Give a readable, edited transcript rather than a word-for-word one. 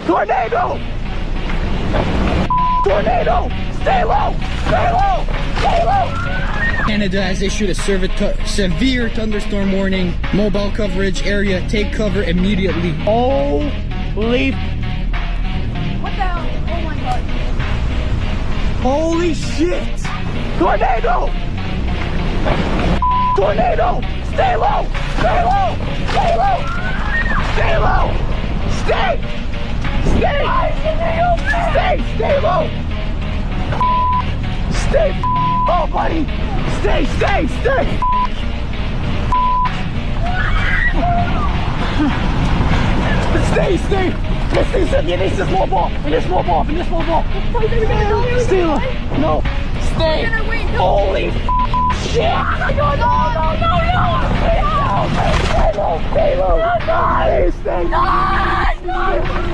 Tornado! Tornado! Stay low! Stay low! Stay low! Canada has issued a severe thunderstorm warning. Mobile coverage area, take cover immediately. Holy... What the hell? Oh my god. Holy shit! Tornado! Tornado! Stay low! Stay low! Stay low! Stay low! Stay! Stay! Stay! Stay low! Stay! Oh, buddy! Stay! Stay! Stay! Stay! Stay! In this small ball! In this small ball! In this small ball! Stay low! No! Stay! Holy shit! No! Stay low! Stay low! Stay low! Stay low!